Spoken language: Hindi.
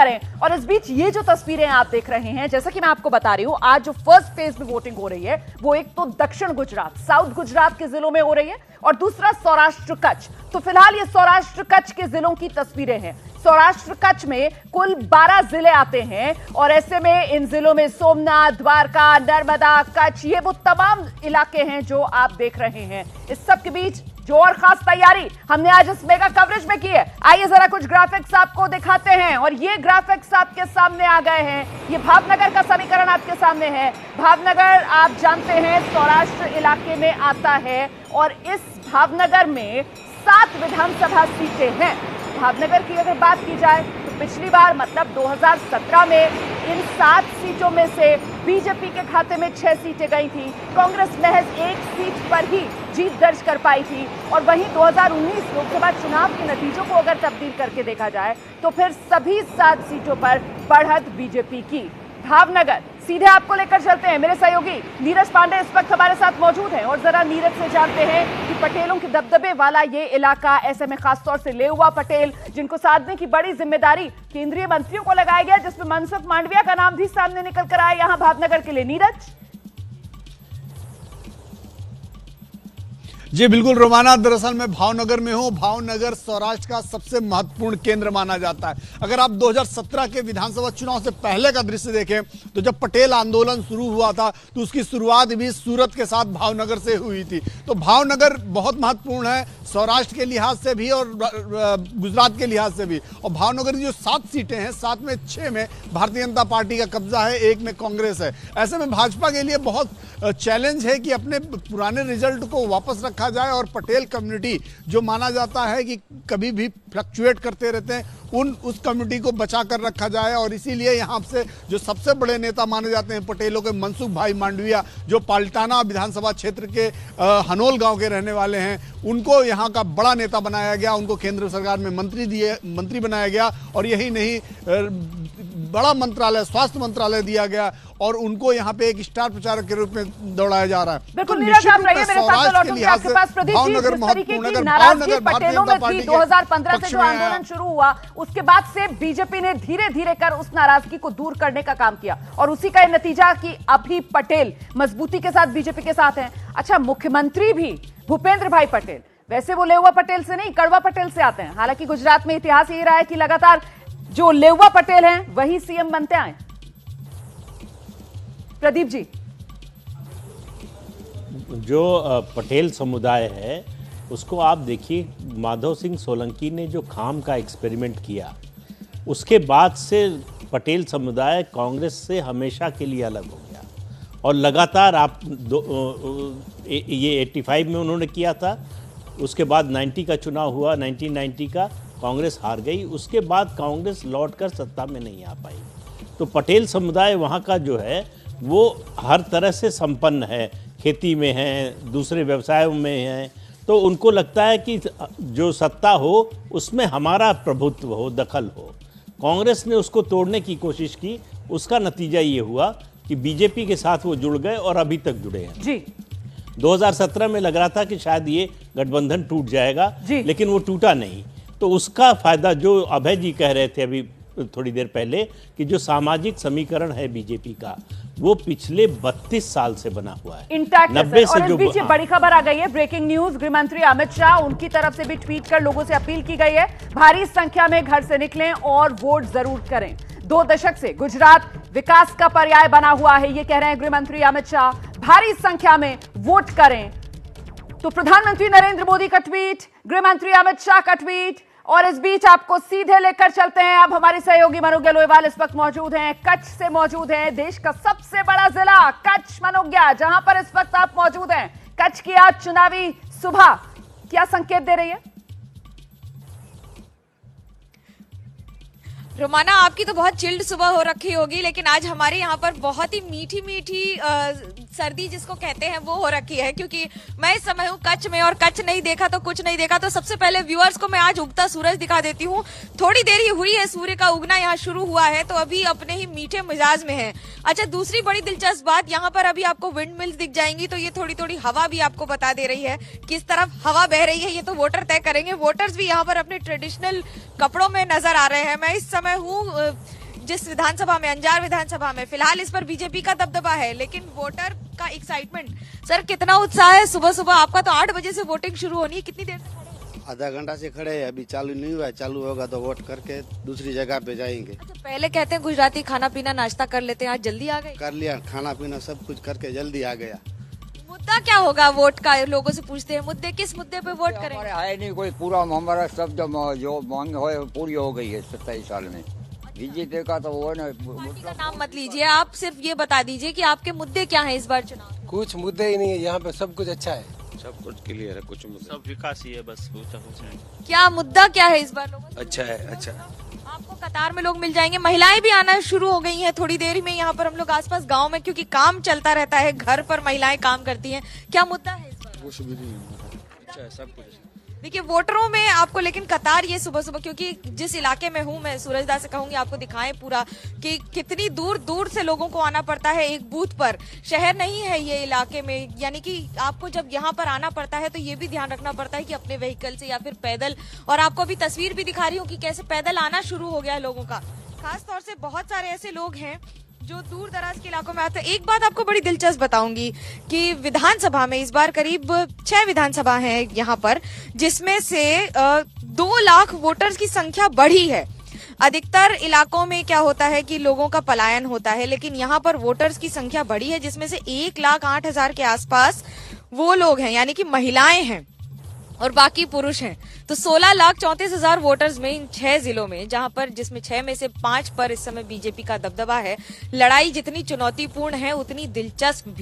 करें। और इस बीच ये जो तस्वीरें आप देख रहे हैं, जैसा कि मैं आपको बता रही हूं, आज जो फर्स्ट फेज में वोटिंग हो रही है वो एक तो दक्षिण गुजरात, साउथ गुजरात के जिलों में हो रही है और दूसरा सौराष्ट्र कच्छ। तो फिलहाल ये सौराष्ट्र कच्छ के जिलों की तस्वीरें हैं। सौराष्ट्र कच्छ में कुल 12 जिले आते हैं और ऐसे में इन जिलों में सोमनाथ, द्वारका, नर्मदा, कच्छ, ये वो तमाम इलाके हैं जो आप देख रहे हैं। इस सब के बीच जो और खास तैयारी हमने आज इस मेगा कवरेज में की है, आइए जरा कुछ ग्राफिक्स आपको दिखाते हैं। और ये ग्राफिक्स आपके सामने आ गए हैं। ये भावनगर का समीकरण आपके सामने है। भावनगर आप जानते हैं सौराष्ट्र इलाके में आता है और इस भावनगर में 7 विधानसभा सीटें हैं। भावनगर की अगर बात की जाए तो पिछली बार मतलब 2017 में इन 7 सीटों में से बीजेपी के खाते में 6 सीटें गई थी। कांग्रेस महज 1 सीट पर ही जीत दर्ज कर पाई थी। और वहीं 2019 लोकसभा चुनाव के नतीजों को अगर तब्दील करके देखा जाए तो फिर सभी 7 सीटों पर बढ़त बीजेपी की। भावनगर सीधे आपको लेकर चलते हैं। मेरे सहयोगी नीरज पांडे इस वक्त हमारे साथ मौजूद हैं और जरा नीरज से जानते हैं कि पटेलों के दबदबे वाला ये इलाका, ऐसे में खासतौर से लेउवा पटेल जिनको साधने की बड़ी जिम्मेदारी केंद्रीय मंत्रियों को लगाया गया, जिसमें मनसुख मांडविया का नाम भी सामने निकल कर आया यहां भावनगर के लिए। नीरज जी बिल्कुल रोमाना, दरअसल मैं भावनगर में हूं। भावनगर सौराष्ट्र का सबसे महत्वपूर्ण केंद्र माना जाता है। अगर आप 2017 के विधानसभा चुनाव से पहले का दृश्य देखें तो जब पटेल आंदोलन शुरू हुआ था तो उसकी शुरुआत भी सूरत के साथ भावनगर से हुई थी। तो भावनगर बहुत महत्वपूर्ण है सौराष्ट्र के लिहाज से भी और गुजरात के लिहाज से भी। और भावनगर की जो 7 सीटें हैं, 7 में 6 में भारतीय जनता पार्टी का कब्जा है, 1 में कांग्रेस है। ऐसे में भाजपा के लिए बहुत चैलेंज है कि अपने पुराने रिजल्ट को वापस रखा जाए और पटेल कम्युनिटी जो माना जाता है कि कभी भी फ्लक्चुएट करते रहते हैं, उस कम्युनिटी को बचा कर रखा जाए। और इसीलिए यहाँ से जो सबसे बड़े नेता माने जाते हैं पटेलों के, मनसुख भाई मांडविया जो पाल्टाना विधानसभा क्षेत्र के हनोल गांव के रहने वाले हैं, उनको यहाँ का बड़ा नेता बनाया गया। उनको केंद्र सरकार में मंत्री बनाया गया और यही नहीं बड़ा मंत्रालय, स्वास्थ्य मंत्रालय दिया गया और उनको यहाँ पे एक स्टार प्रचारक के रूप में दौड़ाया जा रहा है। बिल्कुल नीरज, आप रहिए, मेरे साथ लौटूंगी आपके पास। प्रदीप जी, जिस तरीके की नाराजगी पटेलों में थी 2015 से जो आंदोलन शुरू हुआ, उसके बाद से बीजेपी ने धीरे धीरे कर उस नाराजगी को दूर करने का काम किया और उसी का नतीजा कि अभी पटेल मजबूती के साथ बीजेपी के साथ हैं। अच्छा, मुख्यमंत्री भी भूपेंद्र भाई पटेल, वैसे वो लेउवा पटेल से नहीं, कड़वा पटेल से आते हैं। हालांकि गुजरात में इतिहास यही रहा है कि लगातार जो लेउवा पटेल हैं वही सीएम बनते आए। प्रदीप जी, जो पटेल समुदाय है उसको आप देखिए, माधव सिंह सोलंकी ने जो खाम का एक्सपेरिमेंट किया उसके बाद से पटेल समुदाय कांग्रेस से हमेशा के लिए अलग हो गया। और लगातार आप ये 85 में उन्होंने किया था, उसके बाद 90 का चुनाव हुआ, 1990 का कांग्रेस हार गई, उसके बाद कांग्रेस लौटकर सत्ता में नहीं आ पाई। तो पटेल समुदाय वहाँ का जो है वो हर तरह से संपन्न है, खेती में है, दूसरे व्यवसायों में है। तो उनको लगता है कि जो सत्ता हो उसमें हमारा प्रभुत्व हो, दखल हो। कांग्रेस ने उसको तोड़ने की कोशिश की, उसका नतीजा ये हुआ कि बीजेपी के साथ वो जुड़ गए और अभी तक जुड़े हैं जी। 2017 में लग रहा था कि शायद ये गठबंधन टूट जाएगा, लेकिन वो टूटा नहीं। तो उसका फायदा जो अभय जी कह रहे थे अभी थोड़ी देर पहले कि जो सामाजिक समीकरण है बीजेपी का, वो पिछले 32 साल से बना हुआ है, इंटैक्ट है। 90 से और इस बीच ये बड़ी खबर आ गई है, ब्रेकिंग न्यूज। गृह मंत्री अमित शाह, उनकी तरफ से भी ट्वीट कर लोगों से अपील की गई है, भारी संख्या में घर से निकलें और वोट जरूर करें। 2 दशक से गुजरात विकास का पर्याय बना हुआ है, ये कह रहे हैं गृह मंत्री अमित शाह। भारी संख्या में वोट करें। तो प्रधानमंत्री नरेंद्र मोदी का ट्वीट, गृह मंत्री अमित शाह का ट्वीट। और इस बीच आपको सीधे लेकर चलते हैं, अब हमारे सहयोगी मनोज्ञा लोहेवाल इस वक्त मौजूद हैं, कच्छ से मौजूद हैं। देश का सबसे बड़ा जिला कच्छ, मनोज्ञा, जहां पर इस वक्त आप मौजूद हैं। कच्छ की आज चुनावी सुबह क्या संकेत दे रही है? रोमाना, आपकी तो बहुत चिल्ड सुबह हो रखी होगी, लेकिन आज हमारे यहाँ पर बहुत ही मीठी मीठी सर्दी जिसको कहते हैं वो हो रखी है, क्योंकि मैं इस समय हूँ कच्छ में और कच्छ नहीं देखा तो कुछ नहीं देखा। तो सबसे पहले व्यूअर्स को मैं आज उगता सूरज दिखा देती हूँ। थोड़ी देर ही हुई है सूर्य का उगना यहाँ शुरू हुआ है, तो अभी अपने ही मीठे मिजाज में है। अच्छा, दूसरी बड़ी दिलचस्प बात, यहाँ पर अभी आपको विंड मिल्स दिख जाएंगी, तो ये थोड़ी थोड़ी हवा भी आपको बता दे रही है किस तरफ हवा बह रही है। ये तो वोटर तय करेंगे। वोटर्स भी यहाँ पर अपने ट्रेडिशनल कपड़ों में नजर आ रहे हैं। मैं इस समय हूँ जिस विधानसभा में, अंजार विधानसभा में, फिलहाल इस पर बीजेपी का दबदबा है, लेकिन वोटर का एक्साइटमेंट, सर कितना उत्साह है। सुबह सुबह आपका तो 8 बजे से वोटिंग शुरू होनी है, कितनी देर से खड़े हैं? आधा घंटा से खड़े हैं, अभी चालू नहीं हुआ है। चालू होगा तो वोट करके दूसरी जगह पे जाएंगे। अच्छा, पहले कहते हैं गुजराती खाना पीना नाश्ता कर लेते हैं, आज जल्दी आ गए? कर लिया, खाना पीना सब कुछ करके जल्दी आ गया। मुद्दा क्या होगा वोट का? लोगों से पूछते हैं मुद्दे, किस मुद्दे पे वोट करेंगे? हमारे है नहीं कोई पूरा, हमारा सब जो मांग हो पूरी हो गई है 27 साल में। बीजेपी का तो वो ना, पार्टी का नाम मत लीजिए, आप सिर्फ ये बता दीजिए कि आपके मुद्दे क्या हैं इस बार चुनाव? कुछ मुद्दे ही नहीं है, यहाँ पे सब कुछ अच्छा है, सब कुछ क्लियर है, कुछ मुद्दे सब विकास ही है बस, कुछ नहीं। क्या मुद्दा क्या है इस बार लोगों से? अच्छा है, अच्छा। आपको कतार में लोग मिल जाएंगे, महिलाएं भी आना शुरू हो गई हैं थोड़ी देर में। यहाँ पर हम लोग आसपास गांव में, क्योंकि काम चलता रहता है, घर पर महिलाएं काम करती हैं। क्या मुद्दा है इस बार? कुछ भी नहीं है, अच्छा है सब कुछ। देखिए वोटरों में आपको लेकिन कतार ये सुबह सुबह, क्योंकि जिस इलाके में हूँ मैं, सूरजदा से कहूंगी आपको दिखाएं पूरा कि कितनी दूर दूर से लोगों को आना पड़ता है एक बूथ पर। शहर नहीं है ये इलाके में, यानी कि आपको जब यहाँ पर आना पड़ता है तो ये भी ध्यान रखना पड़ता है कि अपने व्हीकल से या फिर पैदल। और आपको अभी तस्वीर भी दिखा रही हूँ कि कैसे पैदल आना शुरू हो गया है लोगों का। खास तौर से बहुत सारे ऐसे लोग हैं जो दूर दराज के इलाकों में आते हैं। एक बात आपको बड़ी दिलचस्प बताऊंगी कि विधानसभा में इस बार करीब 6 विधानसभा हैं यहाँ पर, जिसमें से 2 लाख वोटर्स की संख्या बढ़ी है। अधिकतर इलाकों में क्या होता है कि लोगों का पलायन होता है, लेकिन यहाँ पर वोटर्स की संख्या बढ़ी है, जिसमें से 1,08,000 के आसपास वो लोग हैं, यानी कि महिलाएं हैं और बाकी पुरुष हैं। तो 16,34,000 वोटर्स में इन 6 जिलों में, जहां पर जिसमें 6 में से 5 पर इस समय बीजेपी का दबदबा है। लड़ाई जितनी चुनौतीपूर्ण है उतनी दिलचस्प भी